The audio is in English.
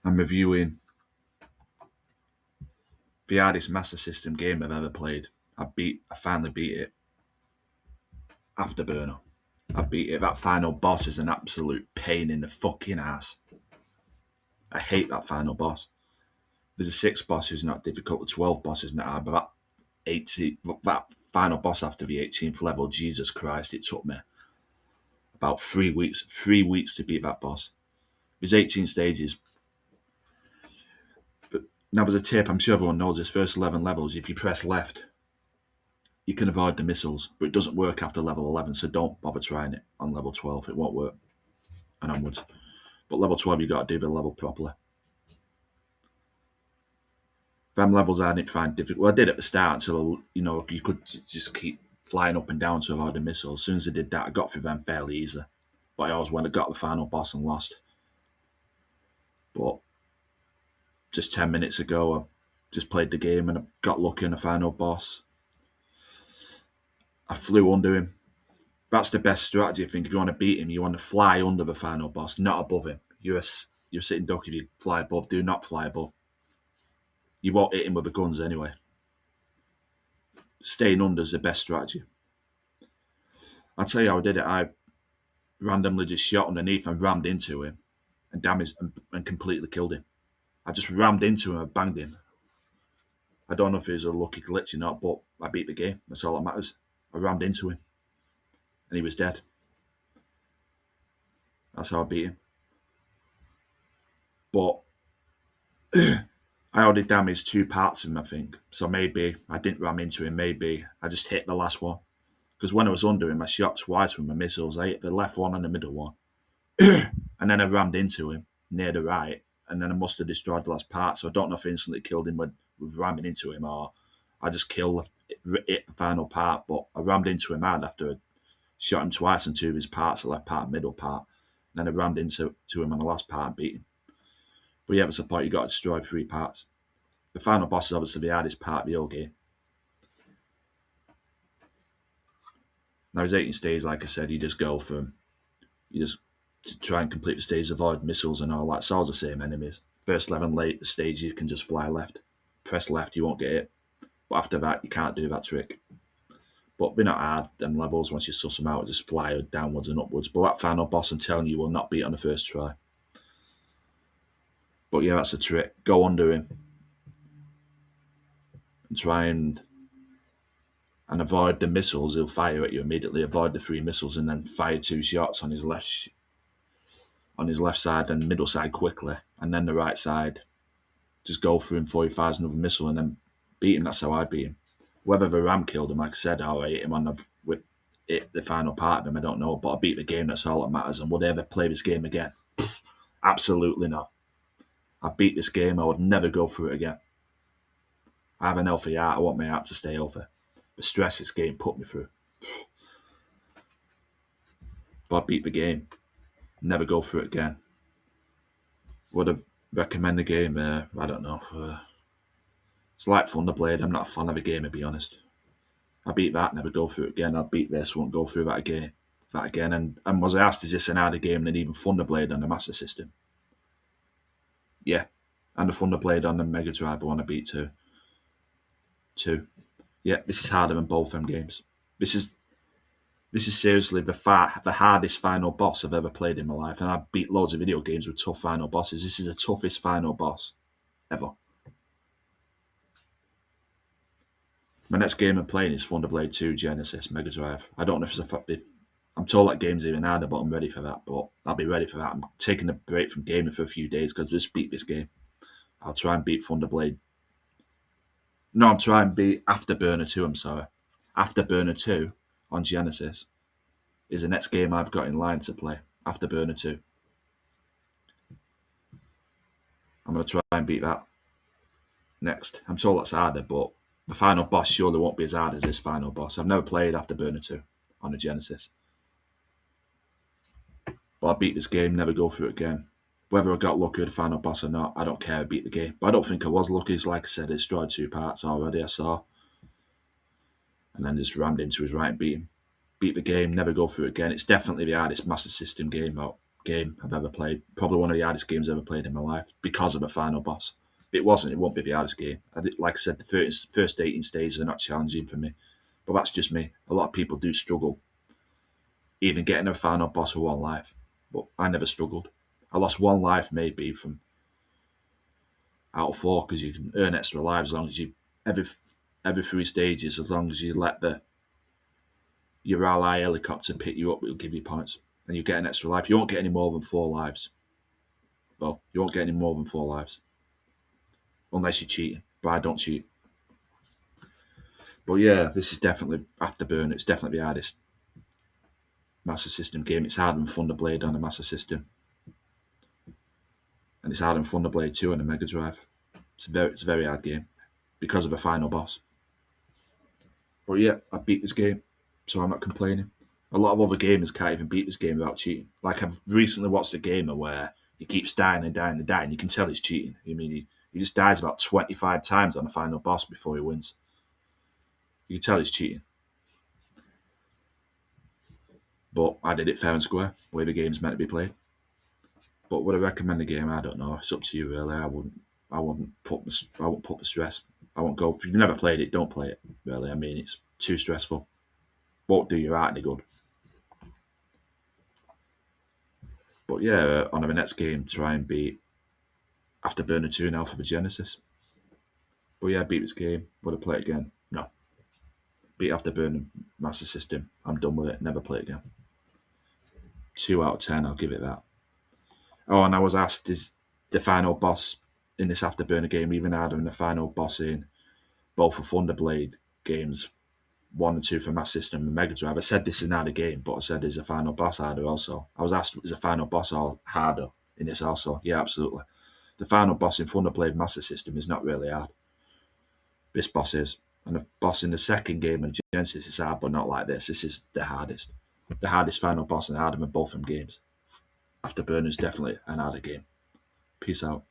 I'm reviewing the hardest Master System game I've ever played. I finally beat it. Afterburner. I beat it. That final boss is an absolute pain in the fucking ass. I hate that final boss. There's a 6th boss who's not difficult, the 12th boss is not hard, but that final boss after the 18th level, Jesus Christ, it took me about 3 weeks to beat that boss. There's 18 stages. Now there's a tip, I'm sure everyone knows this, first 11 levels, if you press left, you can avoid the missiles, but it doesn't work after level 11, so don't bother trying it on level 12, it won't work, and onwards. But level 12, you've got to do the level properly. Them levels I didn't find difficult. Well, I did at the start, so you could just keep flying up and down to avoid the missiles. As soon as I did that, I got through them fairly easy. But I always went and got the final boss and lost. But just 10 minutes ago, I just played the game and I got lucky in the final boss. I flew under him. That's the best strategy, I think. If you want to beat him, you want to fly under the final boss, not above him. You're sitting duck if you fly above. Do not fly above. You won't hit him with the guns anyway. Staying under is the best strategy. I'll tell you how I did it. I randomly just shot underneath and rammed into him and damaged and completely killed him. I just rammed into him and banged him. I don't know if it was a lucky glitch or not, but I beat the game. That's all that matters. I rammed into him and he was dead. That's how I beat him. But I already damaged 2 parts of him, I think. So maybe I didn't ram into him. Maybe I just hit the last one. Because when I was under him, I shot twice with my missiles. I hit the left one and the middle one. And then I rammed into him near the right. And then I must have destroyed the last part. So I don't know if I instantly killed him with ramming into him or I just hit the final part. But I rammed into him hard after I shot him twice on 2 of his parts, the left part and middle part. And then I rammed into him on the last part and beat him. But yeah, that's the point. You got to destroy 3 parts. The final boss is obviously the hardest part of the whole game. Now, there's 18 stages, like I said, you just to try and complete the stage, avoid missiles and all that. It's all the same enemies. First 11 stage, you can just fly left. Press left, you won't get it. But after that, you can't do that trick. But they're not hard, them levels. Once you suss them out, just fly downwards and upwards. But that final boss, I'm telling you, will not beat on the first try. But yeah, that's a trick. Go under him. And try and avoid the missiles. He'll fire at you immediately. Avoid the 3 missiles and then fire 2 shots on his left side and middle side quickly, and then the right side. Just go through him before he fires another missile and then beat him. That's how I beat him. Whether the ram killed him, like I said, or I hit him on the final part of him, I don't know. But I beat the game. That's all that matters. And would I ever play this game again? Absolutely not. I beat this game. I would never go through it again. I have an healthy heart. I want my heart to stay healthy. The stress this game put me through. But I beat the game. Never go through it again. Would I recommend the game? I don't know. It's like Thunderblade. I'm not a fan of the game, to be honest. I beat that, never go through it again. I'll beat this, won't go through that again. And was I asked, is this an harder game than even Thunderblade on the Master System? Yeah. And the Thunderblade on the Mega Drive, I want to beat too. Yeah, this is harder than both them games. This is seriously the hardest final boss I've ever played in my life. And I've beat loads of video games with tough final bosses. This is the toughest final boss ever. My next game I'm playing is Thunderblade 2 Genesis Mega Drive. I don't know if it's I'm told that game's even harder, but I'm ready for that. But I'll be ready for that. I'm taking a break from gaming for a few days because I just beat this game. I'll try and beat Thunderblade. No, I'm trying to beat Afterburner 2, I'm sorry. Afterburner 2 on Genesis is the next game I've got in line to play. Afterburner 2. I'm going to try and beat that next. I'm told that's harder, but the final boss surely won't be as hard as this final boss. I've never played Afterburner 2 on the Genesis. But I beat this game, never go through it again. Whether I got lucky with the final boss or not, I don't care. I beat the game. But I don't think I was lucky. It's like I said, it destroyed 2 parts already, I saw. And then just rammed into his right and beat him. Beat the game, never go through it again. It's definitely the hardest Master System game out. game I've ever played. Probably one of the hardest games I've ever played in my life because of a final boss. If it wasn't, it won't be the hardest game. Like I said, the first 18 stages are not challenging for me. But that's just me. A lot of people do struggle even getting a final boss with one life. But I never struggled. I lost one life maybe from out of four because you can earn extra lives as long as you every 3 stages, as long as you let your ally helicopter pick you up, it'll give you points. And you get an extra life. You won't get any more than 4 lives. Well, you won't get any more than 4 lives. Unless you're cheating. But I don't cheat. But yeah, this is definitely Afterburner. It's definitely the hardest Master System game. It's harder than Thunderblade on the Master System. And it's harder than Thunderblade 2 on the Mega Drive. It's a very hard game. Because of a final boss. But yeah, I beat this game. So I'm not complaining. A lot of other gamers can't even beat this game without cheating. Like I've recently watched a gamer where he keeps dying and dying and dying. You can tell he's cheating. I mean, he just dies about 25 times on the final boss before he wins. You can tell he's cheating. But I did it fair and square, the way the game's meant to be played. But would I recommend the game? I don't know. It's up to you, really. I wouldn't put the stress. I won't go. If you've never played it, don't play it. Really, I mean, it's too stressful. Won't do your heart any good. But yeah, on the next game, try and beat Afterburner 2 now for the Genesis. But yeah, I beat this game. Would I play it again? No. Beat Afterburner Master System. I'm done with it. Never play it again. 2 out of 10. I'll give it that. Oh, and I was asked, is the final boss in this Afterburner game even harder than the final boss in both the Thunderblade games, 1 and 2 for Master System and Mega Drive? I said this is not a game, but I said is the final boss harder also. I was asked, is the final boss all harder in this also? Yeah, absolutely. The final boss in Thunderblade Master System is not really hard. This boss is. And the boss in the second game of Genesis is hard, but not like this. This is the hardest. The hardest final boss and harder than both them games. Afterburner is definitely an harder game. Peace out.